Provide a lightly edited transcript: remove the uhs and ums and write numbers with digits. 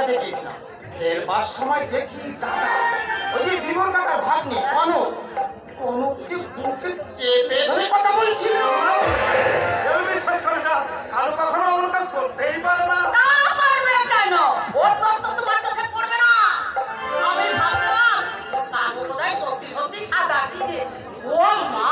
কাছে গিয়েছিলাম, ফেরবার সময় দেখি দাদা ওই যে বিমল কাকার ভাগ্নে কনক, কনককে বুকে চেপে ধরে কথা বলছিল। বিশ্বাস করে না, আর কখনো আমার কাজ করতেই পারে না। না পারবে কেন? ওর দোষ তো তোমার চোখে পড়বে না। আমি ভাবলাম কাকু বোধহয় সত্যি সত্যি সাদা সিধে। ও মা,